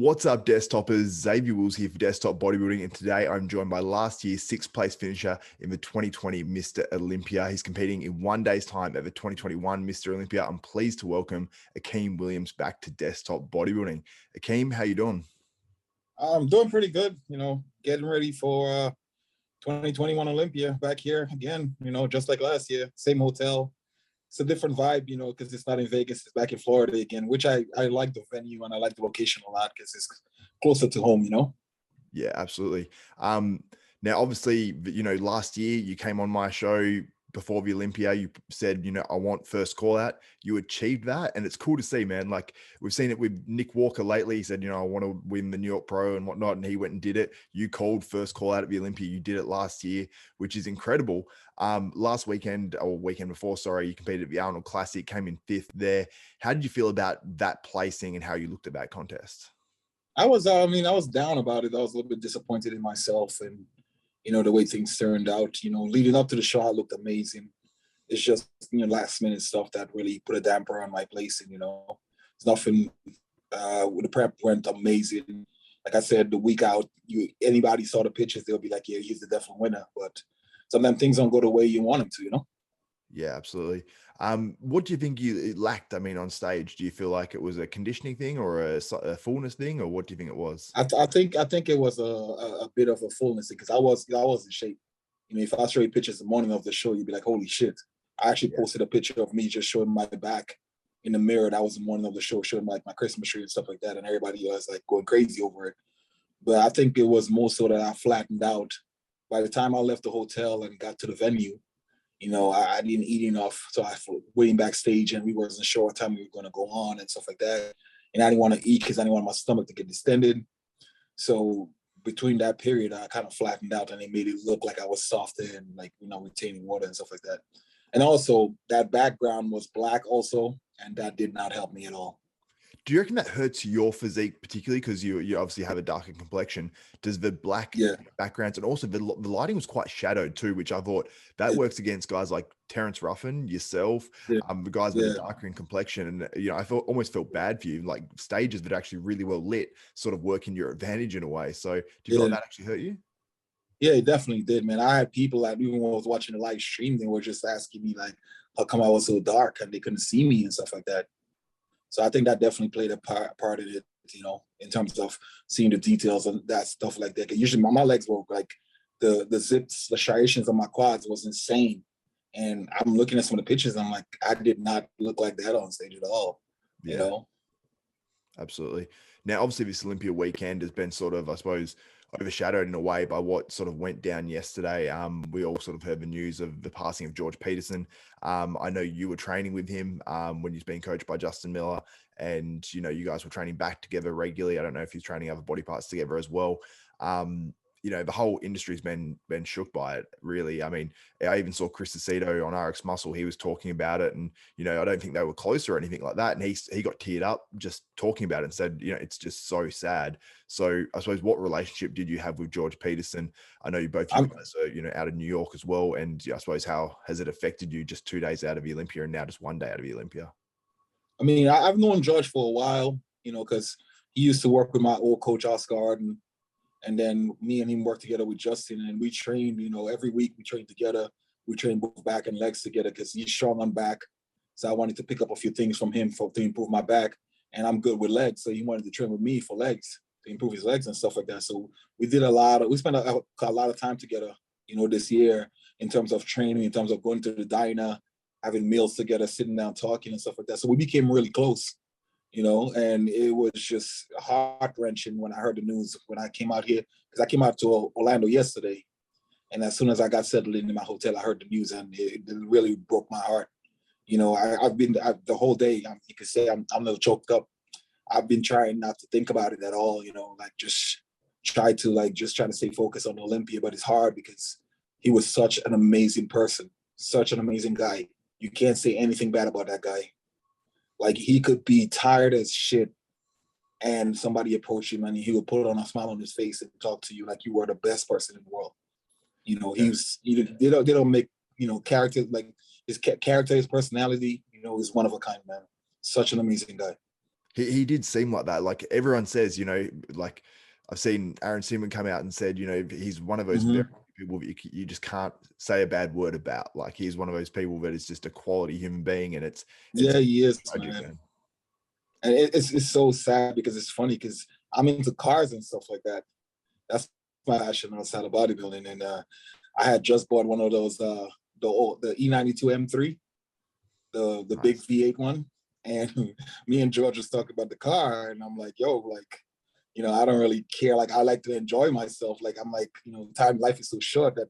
What's up, Desktopers? Xavier Wills here for Desktop Bodybuilding, and today I'm joined by last year's sixth place finisher in the 2020 Mr Olympia. He's competing in 1 day's time at the 2021 Mr Olympia. I'm pleased to welcome Akim Williams back to Desktop Bodybuilding. Akim, how you doing? I'm doing pretty good, getting ready for 2021 Olympia back here again, just like last year, same hotel. It's a different vibe, because it's not in Vegas, it's back in Florida again, which I like the venue and I like the location a lot because it's closer to home, Yeah, absolutely. Now, obviously, last year you came on my show before the Olympia. You said, I want first call out. You achieved that. And it's cool to see, man. Like we've seen it with Nick Walker lately. He said, I want to win the New York Pro and whatnot. And he went and did it. You called first call out at the Olympia. You did it last year, which is incredible. Last weekend or weekend before, sorry, you competed at the Arnold Classic, came in 5th there. How did you feel about that placing and how you looked at that contest? I was down about it. I was a little bit disappointed in myself and, the way things turned out. Leading up to the show, I looked amazing. It's just, last minute stuff that really put a damper on my placing, It's nothing, the prep went amazing. Like I said, the week out, anybody saw the pictures, they'll be like, yeah, he's the definite winner. But sometimes things don't go the way you want them to, Yeah, absolutely. What do you think you lacked? I mean, on stage, do you feel like it was a conditioning thing or a fullness thing, or what do you think it was? I think it was a bit of a fullness thing because I was in shape. If I show you pictures the morning of the show, you'd be like, holy shit. I actually posted a picture of me just showing my back in the mirror. That was the morning of the show, showing like my Christmas tree and stuff like that. And everybody was like going crazy over it. But I think it was more so that I flattened out. By the time I left the hotel and got to the venue, I didn't eat enough. So I was waiting backstage and we wasn't sure what time we were going to go on and stuff like that. And I didn't want to eat because I didn't want my stomach to get distended. So between that period, I kind of flattened out and it made it look like I was softer and like, retaining water and stuff like that. And also that background was black also, and that did not help me at all. Do you reckon that hurts your physique particularly because you obviously have a darker complexion? Does the black backgrounds and also the lighting was quite shadowed too, which I thought that works against guys like Terrence Ruffin, yourself, the guys with a darker in complexion. And I almost felt bad for you. Like stages that are actually really well lit sort of work in your advantage in a way. So do you feel like that actually hurt you? Yeah, it definitely did, man. I had people that even when I was watching the live stream, they were just asking me like, how come I was so dark and they couldn't see me and stuff like that. So I think that definitely played a part of it, in terms of seeing the details and that stuff like that. Usually my legs were like the zips, the striations on my quads was insane. And I'm looking at some of the pictures. I'm like, I did not look like that on stage at all. Absolutely. Now, obviously, this Olympia weekend has been sort of, I suppose, overshadowed in a way by what sort of went down yesterday. We all sort of heard the news of the passing of George Peterson. I know you were training with him when he's been coached by Justin Miller, and you guys were training back together regularly. I don't know if he's training other body parts together as well. The whole industry's been shook by it, really. I mean, I even saw Chris Aceto on RX Muscle. He was talking about it, and I don't think they were close or anything like that. And he got teared up just talking about it and said, it's just so sad. So I suppose, what relationship did you have with George Peterson? I know you guys are out of New York as well, and I suppose how has it affected you just 2 days out of the Olympia and now just 1 day out of the Olympia? I mean, I've known George for a while, because he used to work with my old coach Oscar Arden. And then me and him worked together with Justin, and we trained, every week we trained together. We trained both back and legs together because he's strong on back. So I wanted to pick up a few things from him to improve my back. And I'm good with legs. So he wanted to train with me for legs, to improve his legs and stuff like that. So we spent a lot of time together, this year in terms of training, in terms of going to the diner, having meals together, sitting down, talking and stuff like that. So we became really close. And it was just heart-wrenching when I heard the news when I came out here, because I came out to Orlando yesterday. And as soon as I got settled in my hotel, I heard the news and it really broke my heart. I've been the whole day, you could say I'm a little choked up. I've been trying not to think about it at all, just try to stay focused on Olympia, but it's hard because he was such an amazing person, such an amazing guy. You can't say anything bad about that guy. Like, he could be tired as shit and somebody approach him and he would put on a smile on his face and talk to you like you were the best person in the world. They don't make, characters like his character, his personality, is one of a kind, man. Such an amazing guy. He did seem like that. Like everyone says, like I've seen Aaron Simon come out and said, he's one of those very people that you just can't say a bad word about. Like he's one of those people that is just a quality human being, and it's Yeah, he is, tragic, man. And it's so sad because it's funny because I'm into cars and stuff like that. That's my passion outside of bodybuilding. And I had just bought one of those the E92 M3, the Nice. big V8 one. And me and George was talking about the car, and I'm like, yo, like, I don't really care. Like, I like to enjoy myself. Like, I'm like, life is so short that,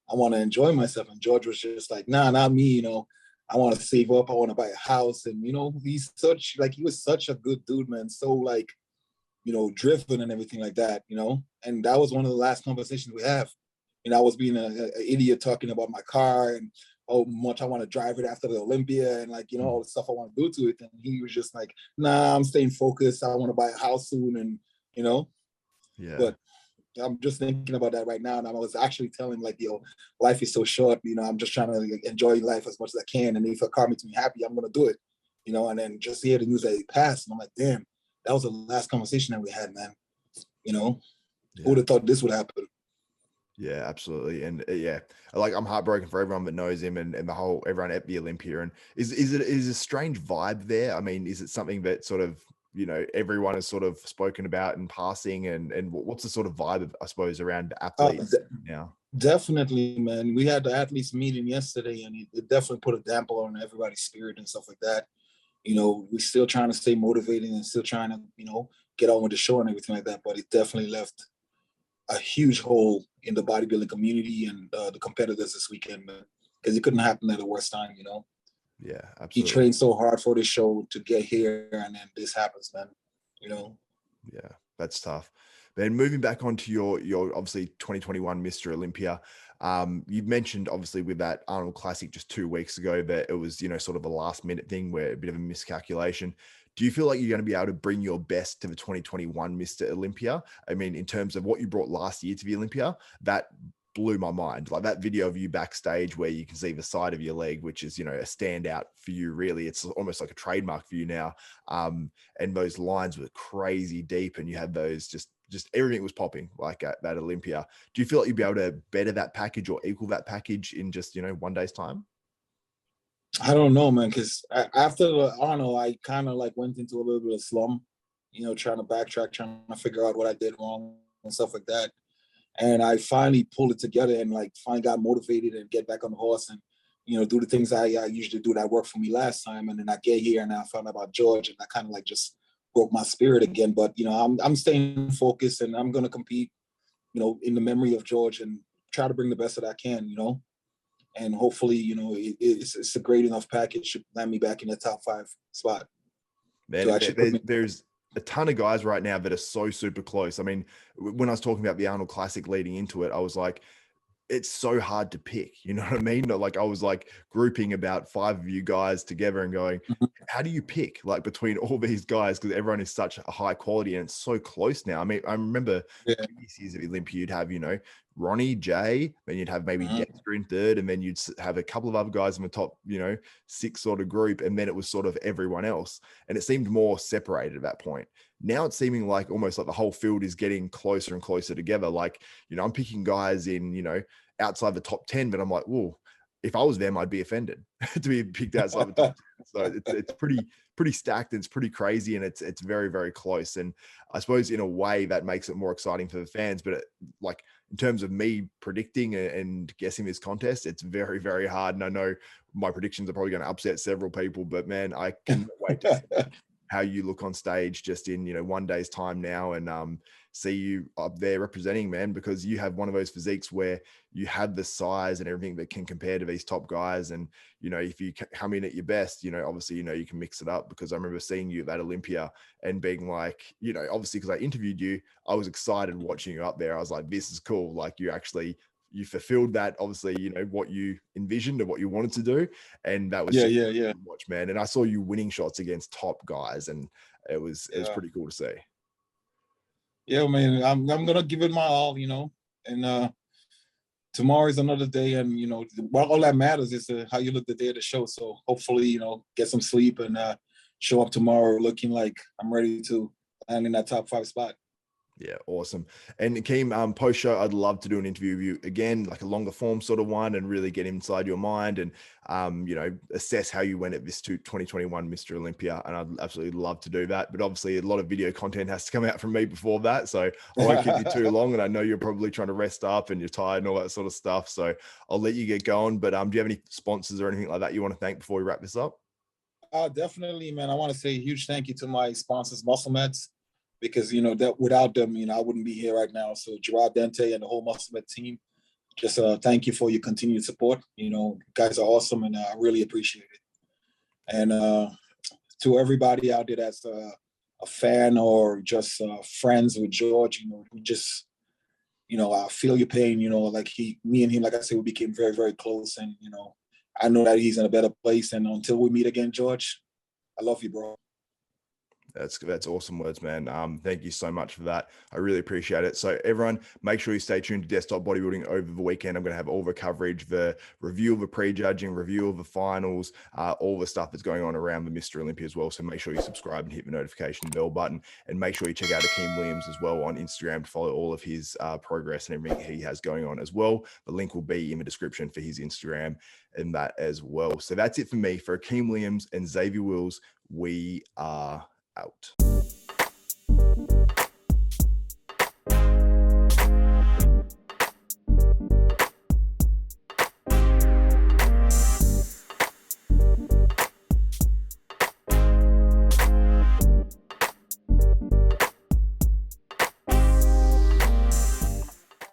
I want to enjoy myself. And George was just like, nah, not me, I want to save up. I want to buy a house. And, he was such a good dude, man. So like, driven and everything like that, and that was one of the last conversations we have. I was being an idiot talking about my car and how much I want to drive it after the Olympia and like, all the stuff I want to do to it. And he was just like, nah, I'm staying focused. I want to buy a house soon. And, Yeah. But I'm just thinking about that right now. And I was actually telling him like, life is so short. I'm just trying to enjoy life as much as I can. And if a car makes me happy, I'm going to do it, and then just hear the news that it passed. And I'm like, damn, that was the last conversation that we had, man. Who would have thought this would happen? Yeah, absolutely. And like I'm heartbroken for everyone that knows him and the whole everyone at the Olympia. And is it a strange vibe there? I mean, is it something that sort of, everyone has sort of spoken about in passing, and what's the sort of vibe of, I suppose, around athletes now? Definitely, man. We had the athletes meeting yesterday, and it definitely put a damper on everybody's spirit and stuff like that. We're still trying to stay motivated and still trying to, get on with the show and everything like that. But it definitely left a huge hole in the bodybuilding community and the competitors this weekend, man. Because it couldn't happen at the worst time, Yeah, absolutely. He trained so hard for this show to get here, and then this happens, man. Yeah, that's tough. Then moving back onto your obviously 2021 Mr. Olympia, you mentioned obviously with that Arnold Classic just 2 weeks ago that it was, sort of a last minute thing where a bit of a miscalculation. Do you feel like you're going to be able to bring your best to the 2021 Mr. Olympia? I mean, in terms of what you brought last year to the Olympia, that blew my mind. Like that video of you backstage where you can see the side of your leg, which is, a standout for you, really. It's almost like a trademark for you now. And those lines were crazy deep, and you had those just everything was popping like at that Olympia. Do you feel like you'd be able to better that package or equal that package in just, one day's time? I don't know, man, because after the Arnold, I kind of like went into a little bit of slump, trying to backtrack, trying to figure out what I did wrong and stuff like that. And I finally pulled it together and like finally got motivated and get back on the horse and, do the things I usually do that worked for me last time. And then I get here and I found out about George, and I kind of like just broke my spirit again. But, I'm staying focused, and I'm going to compete, in the memory of George and try to bring the best that I can, and hopefully, it's a great enough package to land me back in the top 5 spot. Man, there's a ton of guys right now that are so super close. I mean, when I was talking about the Arnold Classic leading into it, I was like, it's so hard to pick. You know what I mean? Like I was like grouping about 5 of you guys together and going, how do you pick like between all these guys? Because everyone is such a high quality and it's so close now. I mean, I remember previous years of Olympia, you'd have, Ronnie, Jay, then you'd have maybe Dexter in third, and then you'd have a couple of other guys in the top, 6 sort of group, and then it was sort of everyone else. And it seemed more separated at that point. Now it's seeming like almost like the whole field is getting closer and closer together. Like, I'm picking guys in, outside the top 10, but I'm like, whoa, if I was them, I'd be offended to be picked outside the top 10. So it's pretty stacked, and it's pretty crazy, and it's very, very close. And I suppose in a way that makes it more exciting for the fans, but like in terms of me predicting and guessing this contest, it's very, very hard. And I know my predictions are probably going to upset several people, but man, I can't wait to see how you look on stage just in, one day's time now, and see you up there representing, man, because you have one of those physiques where you have the size and everything that can compare to these top guys. And, if you come in at your best, obviously, you can mix it up, because I remember seeing you at that Olympia and being like, obviously, because I interviewed you, I was excited watching you up there. I was like, this is cool. Like you fulfilled that, obviously, what you envisioned and what you wanted to do. And that was yeah. Watch, man. And I saw you winning shots against top guys, and it was pretty cool to see. Yeah, man, I'm gonna give it my all, and tomorrow is another day, and all that matters is how you look the day of the show. So hopefully, get some sleep and show up tomorrow looking like I'm ready to land in that top 5 spot. Yeah, awesome. And Akim, post show, I'd love to do an interview with you again, like a longer form sort of one, and really get inside your mind and, you know, assess how you went at this 2021 Mr. Olympia. And I'd absolutely love to do that. But obviously, a lot of video content has to come out from me before that. So I won't keep you too long. And I know you're probably trying to rest up and you're tired and all that sort of stuff. So I'll let you get going. But do you have any sponsors or anything like that you want to thank before we wrap this up? Definitely, man. I want to say a huge thank you to my sponsors, Muscle Meds, because, you know, that without them, you know, I wouldn't be here right now. So Gerard Dente and the whole Muscle Med team, just thank you for your continued support. You know, you guys are awesome, and I really appreciate it. And to everybody out there that's a fan or just friends with George, you know, who just, you know, I feel your pain, you know, like me and him, like I said, we became very, very close. And, you know, I know that he's in a better place. And until we meet again, George, I love you, bro. That's awesome words, man. Thank you so much for that. I really appreciate it. So everyone, make sure you stay tuned to Desktop Bodybuilding over the weekend. I'm going to have all the coverage, the review of the prejudging, review of the finals, all the stuff that's going on around the Mr. Olympia as well. So make sure you subscribe and hit the notification bell button, and make sure you check out Akim Williams as well on Instagram to follow all of his progress and everything he has going on as well. The link will be in the description for his Instagram and that as well. So that's it for me. For Akim Williams and Xavier Wills, we are out.